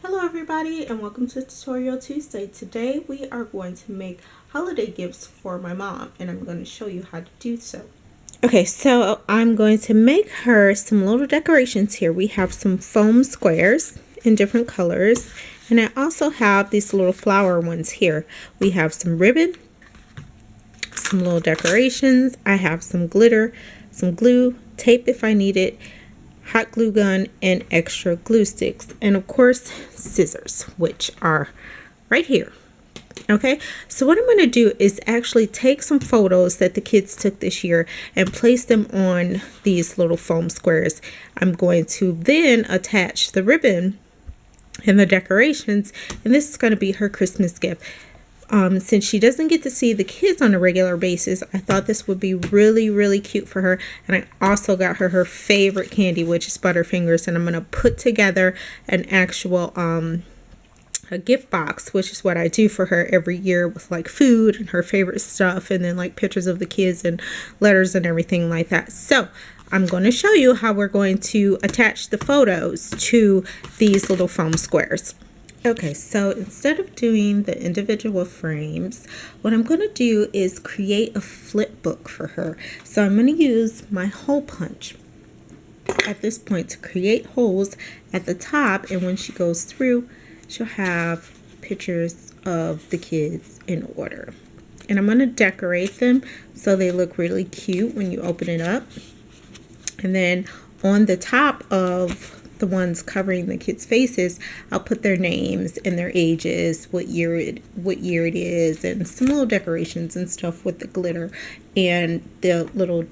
Hello everybody and welcome to Tutorial Tuesday. Today we are going to make holiday gifts for my mom and I'm going to show you how to do so. Okay, so I'm going to make her some little decorations here. We have some foam squares in different colors and I also have these little flower ones here. We have some ribbon, some little decorations. I have some glitter, some glue, tape if I need it, hot glue gun, and extra glue sticks, and of course scissors, which are right here. Okay, so what I'm going to do is actually take some photos that the kids took this year and place them on these little foam squares. I'm going to then attach the ribbon and the decorations, and this is going to be her Christmas gift. Since she doesn't get to see the kids on a regular basis, I thought this would be really cute for her. And I also got her her favorite candy, which is Butterfingers. And I'm going to put together an actual a gift box, which is what I do for her every year, with like food and her favorite stuff, and then like pictures of the kids and letters and everything like that. So I'm going to show you how we're going to attach the photos to these little foam squares. Okay, so instead of doing the individual frames, what I'm going to do is create a flip book for her. So I'm going to use my hole punch at this point to create holes at the top, and when she goes through, she'll have pictures of the kids in order. And I'm going to decorate them so they look really cute when you open it up. And then on the top of the ones covering the kids' faces, I'll put their names and their ages, what year it is, and some little decorations and stuff with the glitter and the little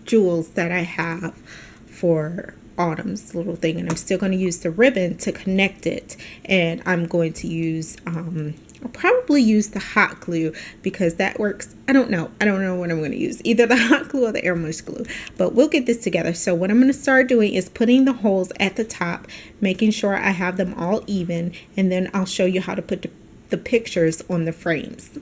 jewels that I have for Autumn's little thing. And I'm still going to use the ribbon to connect it, and I'm going to use I'll probably use the hot glue because that works. I don't know what I'm going to use, either the hot glue or the air moist glue, but we'll get this together. So what I'm going to start doing is putting the holes at the top, making sure I have them all even, and then I'll show you how to put the pictures on the frames.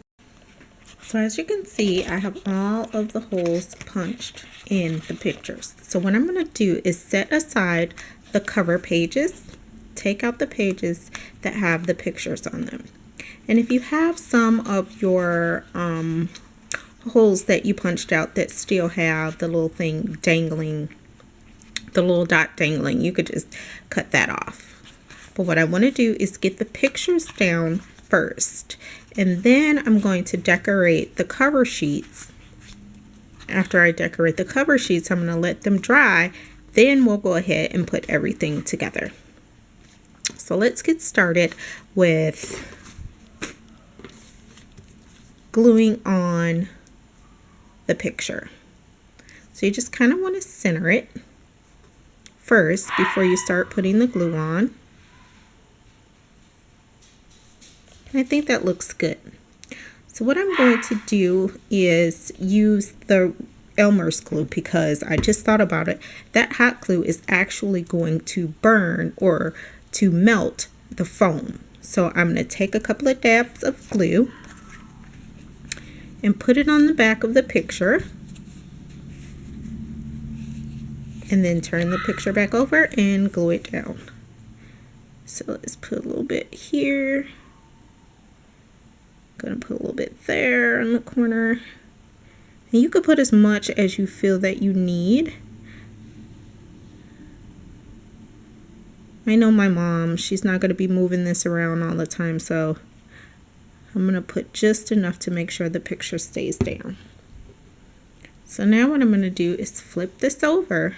So as you can see, I have all of the holes punched in the pictures. So what I'm going to do is set aside the cover pages, take out the pages that have the pictures on them. And if you have some of your holes that you punched out that still have the little thing dangling, the little dot dangling, you could just cut that off. But what I want to do is get the pictures down first, and then I'm going to decorate the cover sheets. After I decorate the cover sheets, I'm going to let them dry. Then we'll go ahead and put everything together. So let's get started with gluing on the picture. So you just kind of want to center it first before you start putting the glue on. And I think that looks good. So what I'm going to do is use the Elmer's glue, because I just thought about it. That hot glue is actually going to burn or to melt the foam. So I'm going to take a couple of dabs of glue and put it on the back of the picture, and then turn the picture back over and glue it down. So let's put a little bit here. I'm gonna put a little bit there in the corner, and you could put as much as you feel that you need. I know my mom, she's not going to be moving this around all the time, so I'm going to put just enough to make sure the picture stays down. So now what I'm going to do is flip this over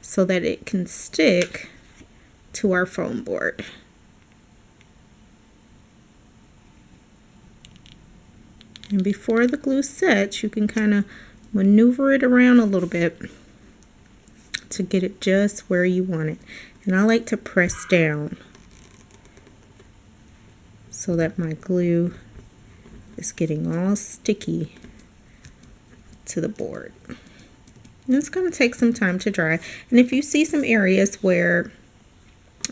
so that it can stick to our foam board. And before the glue sets, you can kind of maneuver it around a little bit to get it just where you want it. And I like to press down so that my glue is getting all sticky to the board. And it's going to take some time to dry. And if you see some areas where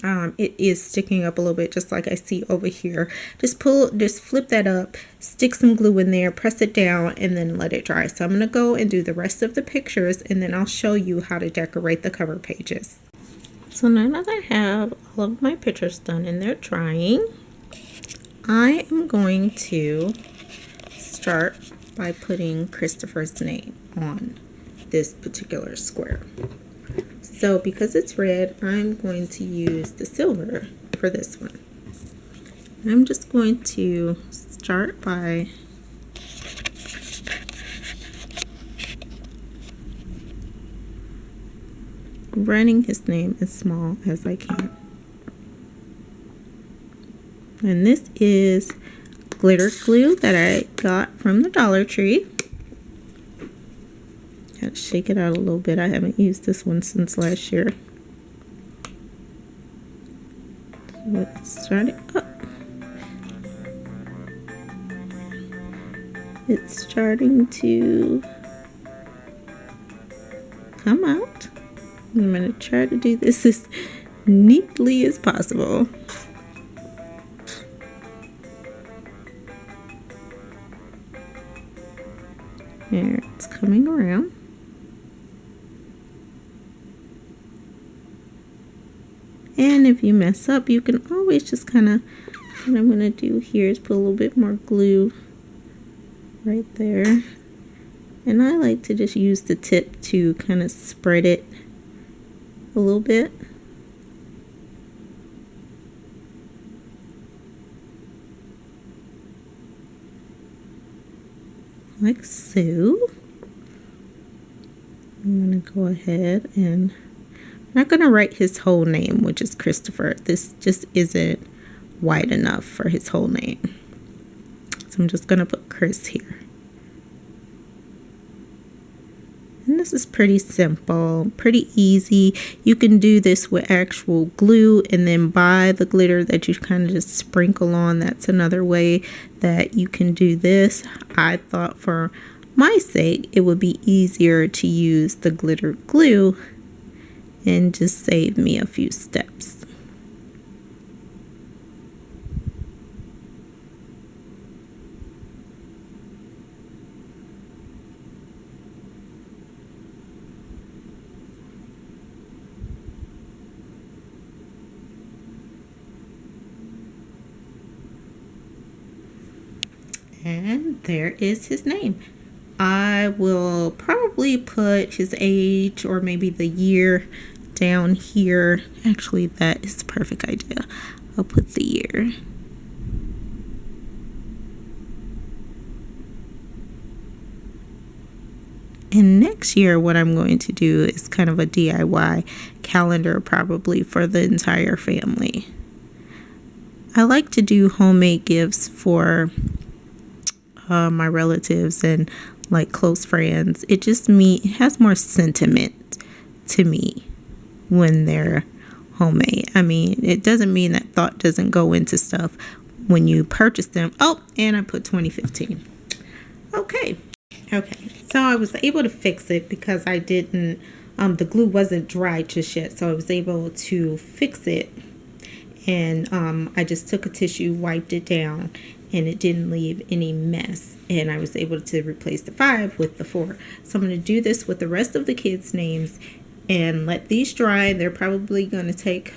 it is sticking up a little bit, just like I see over here, just flip that up, stick some glue in there, press it down, and then let it dry. So I'm going to go and do the rest of the pictures, and then I'll show you how to decorate the cover pages. So now that I have all of my pictures done and they're drying, I am going to start by putting Christopher's name on this particular square. So because it's red, I'm going to use the silver for this one. I'm just going to start by writing his name as small as I can. And this is glitter glue that I got from the Dollar Tree. Gotta shake it out a little bit. I haven't used this one since last year. Let's start it up. It's starting to come out. I'm going to try to do this as neatly as possible. There, it's coming around. And if you mess up, you can always just kind of, what I'm going to do here is put a little bit more glue right there. And I like to just use the tip to kind of spread it a little bit. Like so. I'm going to go ahead and I'm not going to write his whole name, which is Christopher. This just isn't wide enough for his whole name. So I'm just going to put Chris here. And this is pretty simple, pretty easy. You can do this with actual glue and then buy the glitter that you kind of just sprinkle on. That's another way that you can do this. I thought for my sake, it would be easier to use the glitter glue and just save me a few steps. And there is his name. I will probably put his age or maybe the year down here. Actually, that is the perfect idea. I'll put the year. And next year, what I'm going to do is kind of a DIY calendar, probably for the entire family. I like to do homemade gifts for my relatives and like close friends. It has more sentiment to me when they're homemade. I mean, it doesn't mean that thought doesn't go into stuff when you purchase them. Oh, and I put 2015. Okay, so I was able to fix it because I didn't the glue wasn't dry just yet, so I was able to fix it. And I just took a tissue, wiped it down, and it didn't leave any mess. And I was able to replace the 5 with the 4. So I'm going to do this with the rest of the kids' names and let these dry. They're probably going to take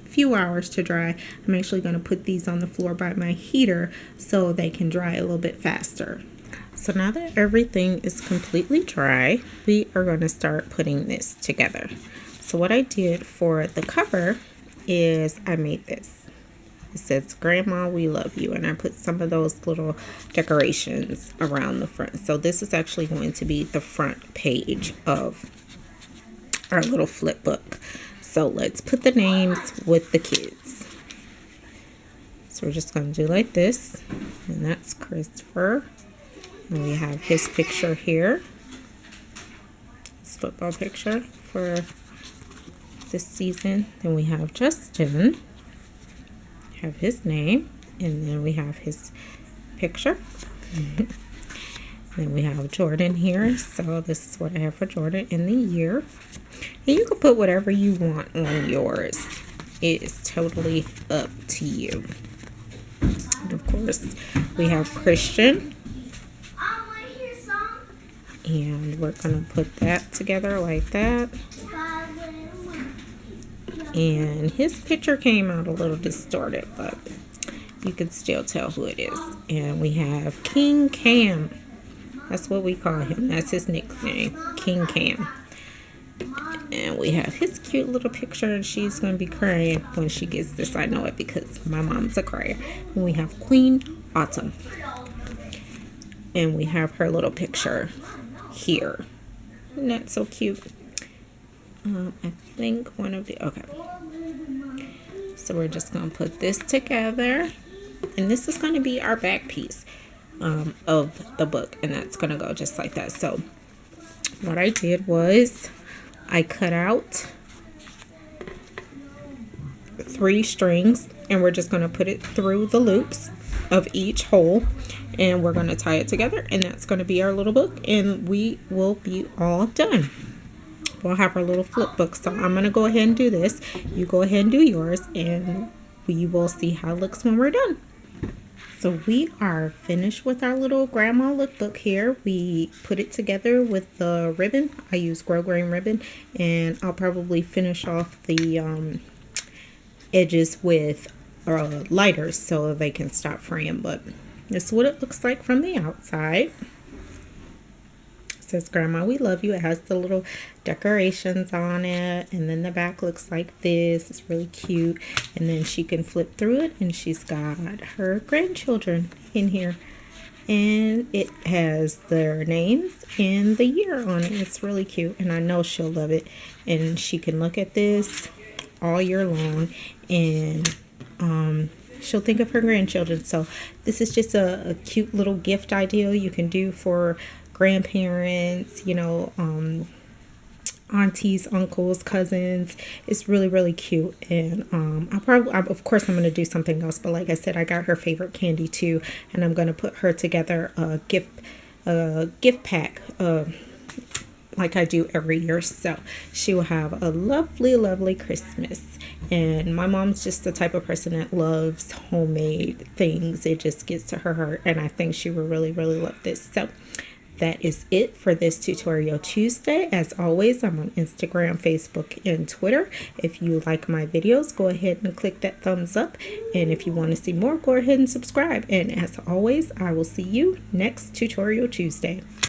a few hours to dry. I'm actually going to put these on the floor by my heater so they can dry a little bit faster. So now that everything is completely dry, we are going to start putting this together. So what I did for the cover is I made this. It says, "Grandma, we love you." And I put some of those little decorations around the front. So this is actually going to be the front page of our little flip book. So let's put the names with the kids. So we're just going to do like this. And that's Christopher. And we have his picture here. His football picture for this season. Then we have Justin. Have his name, and then we have his picture. Then we have Jordan here. So this is what I have for Jordan in the year. And you can put whatever you want on yours. It is totally up to you. And of course, we have Christian. And we're going to put that together like that. And his picture came out a little distorted, but you can still tell who it is. And we have King Cam. That's what we call him. That's his nickname, King Cam. And we have his cute little picture, and she's going to be crying when she gets this. I know it because my mom's a crier. And we have Queen Autumn. And we have her little picture here. Isn't that so cute? I think one of the... Okay. So we're just going to put this together. And this is going to be our back piece of the book. And that's going to go just like that. So what I did was I cut out 3 strings. And we're just going to put it through the loops of each hole. And we're going to tie it together. And that's going to be our little book. And we will be all done. We'll have our little flip book. So I'm going to go ahead and do this. You go ahead and do yours. And we will see how it looks when we're done. So we are finished with our little grandma lookbook here. We put it together with the ribbon. I use grosgrain ribbon, and I'll probably finish off the edges with lighters so they can stop fraying. But this is what it looks like from the outside. Says Grandma we love you. It has the little decorations on it, and then the back looks like this. It's really cute, and then she can flip through it and she's got her grandchildren in here, and it has their names and the year on it. It's really cute, and I know she'll love it, and she can look at this all year long, and she'll think of her grandchildren. So this is just a cute little gift idea you can do for grandparents, you know, aunties, uncles, cousins. It's really, really cute. And of course I'm going to do something else, but like I said, I got her favorite candy too, and I'm going to put her together a gift pack like I do every year. So she will have a lovely, lovely Christmas. And my mom's just the type of person that loves homemade things. It just gets to her heart, and I think she will really, really love this. So that is it for this Tutorial Tuesday. As always, I'm on Instagram, Facebook, and Twitter. If you like my videos, go ahead and click that thumbs up. And if you want to see more, go ahead and subscribe. And as always, I will see you next Tutorial Tuesday.